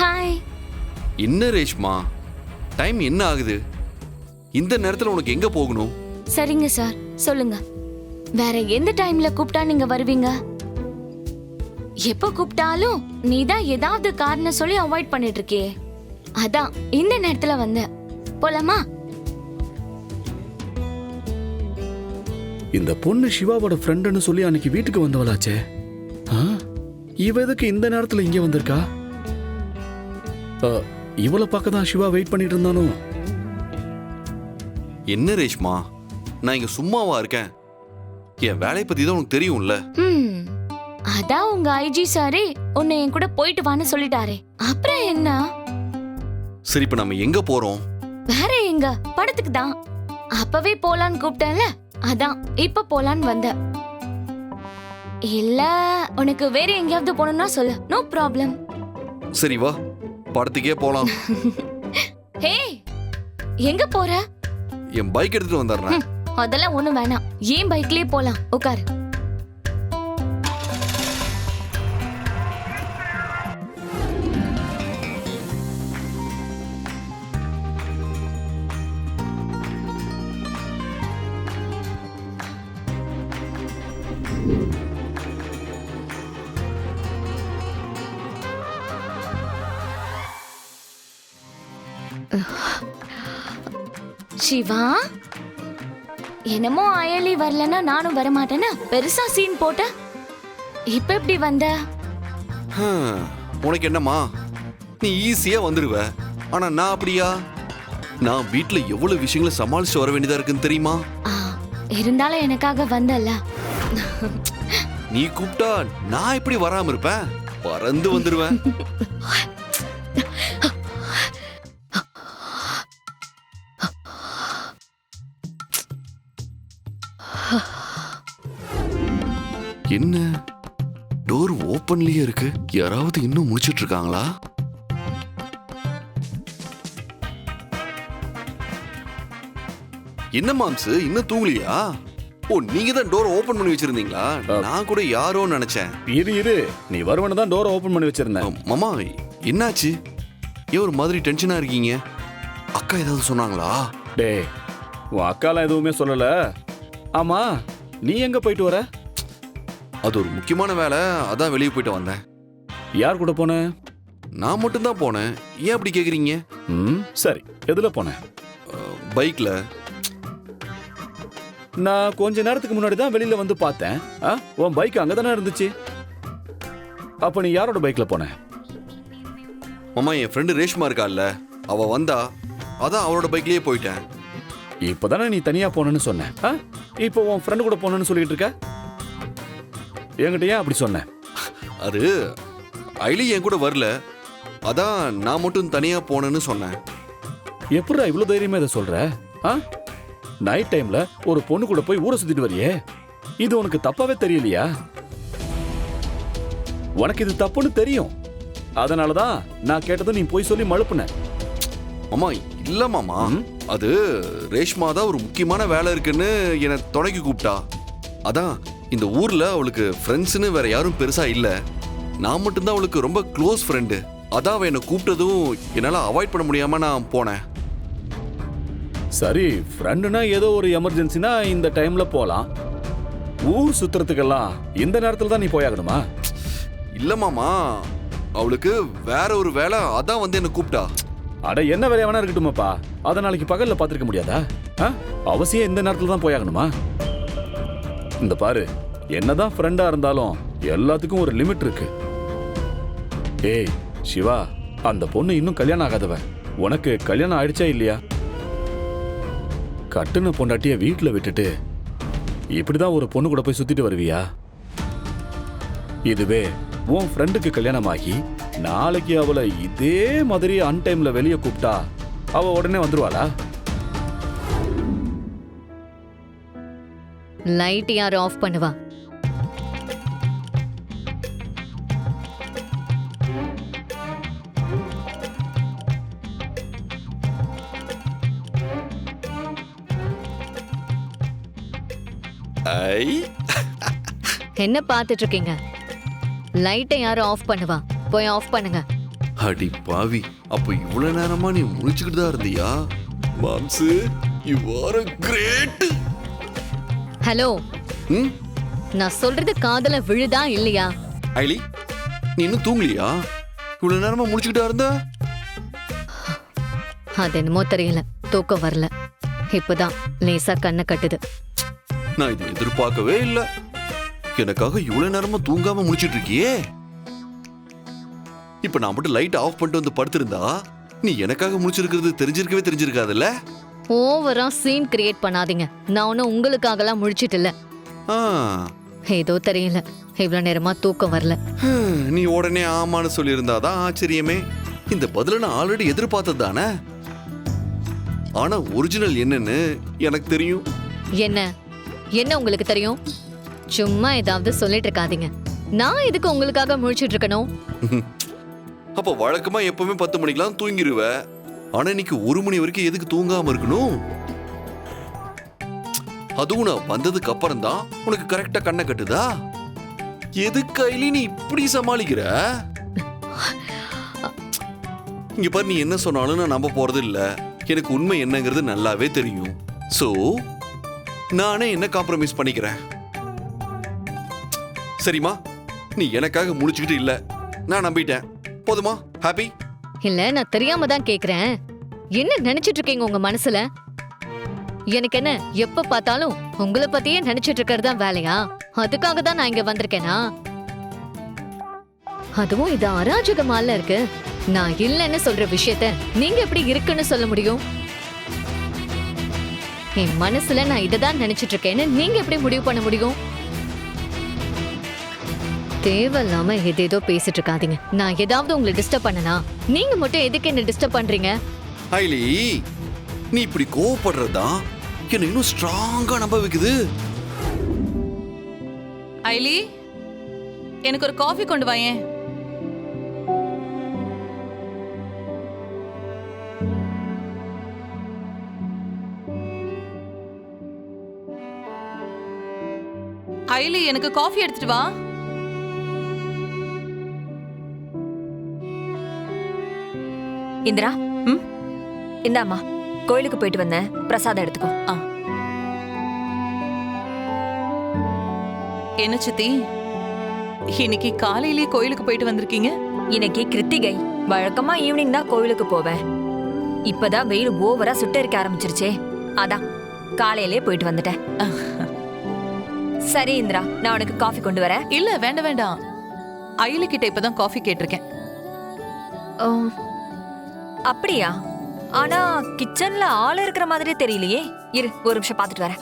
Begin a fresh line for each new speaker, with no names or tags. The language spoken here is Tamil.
ஹாய்.
என்ன ரேஷ்மா, டைம் என்ன ஆகுது? இந்த நேரத்துல உனக்கு எங்க போகணும்?
சரிங்க சார், சொல்லுங்க. வேற எந்த டைம்ல கூப்பிட்டா நீங்க வருவீங்க? எப்ப கூப்பிட்டாலும் நீதான் ஏதாவது காரணம் சொல்லி அவாய்ட் பண்ணிட்டு இருக்கியே. அதான் இந்த நேரத்துல வந்த. போலாமா?
இந்த பொண்ணு சிவாவோட ஃப்ரெண்டுன்னு சொல்லி அன்னைக்கு வீட்டுக்கு வந்தவளாச்சே. இவ எதுக்கு இந்த நேரத்துல இங்க வந்திருக்கா? இவளை பார்க்க தான் சிவா வெயிட் பண்ணிட்டு இருந்தானோ?
என்ன ரேஷ்மா, நான் இங்க சும்மாவா இருக்கேன்? என் வேலையை பத்தி தான் உனக்கு தெரியும்ல.
அதான் உங்க ஐஜி சாரே உன்னை என் கூட போயிட்டு வான்னு சொல்லிட்டாரே. அப்புறம் என்ன?
சரி, இப்ப நம்ம எங்க போறோம்?
வேற எங்க? படத்துக்கு தான். அப்பவே போலான்னு கூப்பிட்டேன்ல, அதான் இப்ப போலான்னு வந்த. இல்ல உனக்கு வேற எங்கேயாவது போகணும்னா சொல்லு, நோ ப்ராப்ளம்.
சரி வா, படத்துக்கே போலாம்.
ஹே, எங்க போற?
என் பைக் எடுத்துட்டு வந்துடுறேன்.
அதெல்லாம் ஒண்ணும் வேணாம், ஏன் பைக்லயே போலாம். உட்காரு. சிவா, என்னமோ அயலி வரலன்னா நானும் வரமாட்டேன்னு பெருசா சீன் போட்ட. இப்ப எப்படி வந்த?
உனக்கு என்னம்மா, நீ ஈஸியா வந்துருவ. ஆனா நான் அப்படியா? நான் வீட்டுல எவ்வளவு விஷயங்களை சமாளிச்சு வர வேண்டியதா இருக்குன்னு தெரியுமா?
இருந்தாலும் எனக்காக வந்தல.
நீ கூப்பிட்டா நான் எப்படி வராம இருப்பேன்? பறந்து வந்துருவேன். என்ன, டோர் ஓபன்லயே இருக்கு. யாராவது இன்னும் முடிச்சிட்டு இருக்காங்களா? என்ன மாம்சு, இன்னும் தூங்கலையா? ஓ, நீங்க தான் டோர் ஓபன் பண்ணி வச்சிருந்தீங்களா? நான் கூட யாரோ நினைச்சேன்.
இரு, நீ வருவன தான் டோர் ஓபன் பண்ணி வச்சிருந்தேன்.
மாமா, என்னாச்சு? ஏன் ஒரு மாதிரி டென்ஷனா இருக்கீங்க? அக்கா ஏதாவது சொன்னாங்களா?
டே, உன் அக்காலாம் எதுவுமே சொல்லல. ஆமா, நீ எங்க போயிட்டு வர?
அது ஒரு முக்கியமான வேலை, அதான் வெளியே போயிட்டு வந்தேன்.
யார் கூட போன?
நான் மட்டும் தான் போனேன். ஏன் அப்படி கேக்குறீங்க?
சரி, எதுல போன?
பைக்ல.
நான் கொஞ்ச நேரத்துக்கு முன்னாடி தான் வெளியில வந்து பார்த்தேன். உன் பைக் அங்கதானே இருந்துச்சு. அப்ப நீ யாரோட பைக்ல போன?
மாமா, என் ஃப்ரெண்டு ரேஷ்மா இருக்கால்ல, அவ வந்தா, அதான் அவரோட பைக்லயே போயிட்டேன்.
இப்பதானே நீ தனியா போனன்னு சொன்ன. இப்போ உன் ஃப்ரெண்டு கூட போனன்னு சொல்லிட்டு இருக்க. என்கிட்ட ஏன் அப்படி சொன்ன?
அது ஐலி என் கூட வரல, அதான் நான் மட்டும் தனியா போனேன்னு சொன்னேன்.
எப்படிடா இவ்வளவு தைரியமா இதை சொல்ற? நைட் டைம்ல ஒரு பொண்ணு கூட போய் ஊரை சுத்திட்டு வரியே, இது உனக்கு தப்பாவே தெரியலையா? உனக்கு இது தப்புன்னு தெரியும், அதனாலதான் நான் கேட்டதும் நீ போய் சொல்லி மழுப்புன.
மாமா, இல்ல மாமா, அது ரேஷ்மா தான் ஒரு முக்கியமான வேலை இருக்குன்னு என்னை துணைக்கு கூப்பிட்டா. அதான் இந்த ஊர்ல அவளுக்கு ஃப்ரெண்ட்ஸ்னு வேற யாரும் பெருசா இல்ல, நான் மட்டும்தான் அவளுக்கு ரொம்ப க்ளோஸ் ஃப்ரெண்டு. அதான் அவ என்னை கூப்பிட்டதும் என்னால அவாய்ட் பண்ண முடியாம நான் போனேன்.
சரி, ஃப்ரெண்டுனா ஏதோ ஒரு எமர்ஜென்சினா இந்த டைம்ல போலாம். ஊர் சுத்துறதுக்கெல்லாம் இந்த நேரத்துல தான் நீ போயாகணுமா?
இல்ல மாமா, அவளுக்கு வேற ஒரு வேலை, அதான் வந்து என்ன கூப்பிட்டா.
அட, என்ன வேலையா வேணா இருக்கட்டுமாப்பா, அத நாளைக்கு பகல்ல பாத்துருக்க முடியாதா? அவசியம் இந்த நேரத்துல தான் போயாகணுமா? இந்த பாரு, என்னதான் ஃப்ரெண்டா இருந்தாலும் எல்லாத்துக்கும் ஒரு லிமிட் இருக்கு. ஏய் சிவா, அந்த பொண்ணு இன்னும் கல்யாணம் ஆகாதவ. உனக்கு கல்யாணம் ஆயிடுச்சா இல்லையா? கட்டுன பொண்டாட்டிய வீட்டுல விட்டுட்டு இப்படிதான் ஒரு பொண்ணு கூட போய் சுத்திட்டு வருவியா? இதுவே உன் ஃப்ரெண்டுக்கு கல்யாணம் ஆகி நாளைக்கு அவளை இதே மாதிரி அன்டைம்ல வெளியே கூப்பிட்டா அவ உடனே வந்துருவாளா?
லைட் யார் ஆஃப் பண்ணுவா?
ஐ,
என்ன பார்த்துட்டு இருக்கீங்க? லைட்டை யாரும் ஆஃப் பண்ணுவா? போய் ஆஃப் பண்ணுங்க.
அடி பாவி, அப்ப இவ்வளவு நேரமா நீ முழிச்சுக்கிட்டு தான் இருந்தியா? மாம்சு, you are a great.
Hello,
ம்,
நான் சொல்றது காதுல விழுதா இல்லையா?
ஐலி, நீ இன்னும் தூங்கலையா? இவ்வளவு நேரமா முழிச்சுக்கிட்டா இருந்த?
அது என்னமோ தெரியல, தூக்கம் வரல. இப்பதான் லேசா கண்ணை கட்டுது.
நான் இதை எதிர்பார்க்கவே இல்ல. எனக்காக இவ்வளவு நேரமா தூங்காம முழிச்சிட்டு இருக்கியே. இப்ப நான் மட்டும் லைட் ஆஃப் பண்ணிட்டு வந்து படுத்திருந்தா நீ எனக்காக முழிச்சிருக்கிறது தெரிஞ்சிருக்காதுல்ல?
ஓவரா சீன் கிரியேட் பண்ணாதீங்க. நான் ஒன்னும் உங்களுக்காகலாம் முழிச்சிட்டு இல்ல.
ஆ,
ஏதோ தெரியல, இவ்வளவு நேரமா தூக்கம் வரல.
நீ உடனே ஆமான்னு சொல்லியிருந்தாதான் ஆச்சரியமே. இந்த பதில நான் ஆல்ரெடி எதிர்பார்த்தது தானே. ஆனா ஒரிஜினல் என்னன்னு எனக்கு தெரியும்.
என்ன என்ன உங்களுக்கு தெரியும்? சும்மா ஏதாவது சொல்லிட்டு இருக்காதீங்க. நான் இதுக்கு உங்களுக்காக முழிச்சிட்டு இருக்கணும்?
அப்ப வழக்கமா எப்பவுமே 10 மணிக்கெல்லாம் தூங்கிடுவ. ஆனா இன்னைக்கு 1 மணி வரைக்கும் எதுக்கு தூங்காம இருக்கணும்? அதுவும் நான் வந்ததுக்கு அப்புறம் தான் உனக்கு கரெக்டா கண்ணை கட்டுதா? எதுக்கு ஐலி நீ இப்படி சமாளிக்கிற? இங்க பாரு, நீ என்ன சொன்னாலும் நான் நம்ப போறது இல்ல. எனக்கு உண்மை என்னங்கிறது நல்லாவே தெரியும். சோ நானே என்ன காம்ப்ரமைஸ் பண்ணிக்கிறேன். சரிம்மா, நீ எனக்காக முழிச்சுக்கிட்டு இல்ல, நான் நம்பிட்டேன். போதுமா? ஹாப்பி?
இல்ல, நான் தெரியாம தான் கேக்குறேன். என்ன நினைச்சிட்டு இருக்கீங்க உங்க மனசுல? எனக்கு என்ன, எப்ப பார்த்தாலும் உங்களை பத்தியே நினைச்சிட்டு இருக்கிறது தான் வேலையா? அதுக்காக தான் நான் இங்க வந்திருக்கேனா? அதுவும் இது அராஜகமால இருக்கு. நான் இல்லைன்னு சொல்ற விஷயத்த நீங்க எப்படி இருக்குன்னு சொல்ல முடியும்? என் மனசுல நான் இததான் நினைச்சிட்டு இருக்கேன்னு நீங்க எப்படி முடிவு பண்ண முடியும்? தேவையில்லாம ஏதேதோ பேசிட்டு இருக்காதீங்க. நான் ஏதாவது உங்களை டிஸ்டர்ப் பண்ணனா? நீங்க மட்டும் எதுக்கு என்ன டிஸ்டர்ப் பண்றீங்க?
ஐலி, நீ இப்படி கோவப்படுறதுதான் என்ன இன்னும் ஸ்ட்ராங்கா நம்ப வைக்குது.
ஐலி, எனக்கு ஒரு காஃபி கொண்டு வாயேன். ஐலி, எனக்கு காஃபி எடுத்துட்டு வா.
இந்திரா,
ம்?
இந்தாம்மா, கோயிலுக்கு போயிட்டு வந்தேன், பிரசாதம் எடுத்துக்கோ.
ஆ. என்ன சித்தி, இன்னைக்கு காலையிலேயே கோயிலுக்கு போயிட்டு வந்திருக்கீங்க?
இன்னைக்கு கிருத்திகை. வழக்கமா ஈவினிங் தான் கோயிலுக்கு போவேன். இப்பதான் வெயில் ஓவரா சுட்டரிக்க ஆரம்பிச்சிருச்சே, அதான் காலையிலே போயிட்டு வந்துட்டேன். சரி இந்திரா, நான் உனக்கு காஃபி கொண்டு வரேன்.
இல்ல, வேண்டாம் வேண்டாம். ஐலி கிட்ட இப்பதான் காஃபி கேட்டிருக்கேன்.
ஓ, அப்படியா? ஆனா கிச்சன்ல ஆள் இருக்கிற மாதிரி தெரியலையே. இரு, ஒரு நிமிஷம் பாத்துட்டு வரேன்.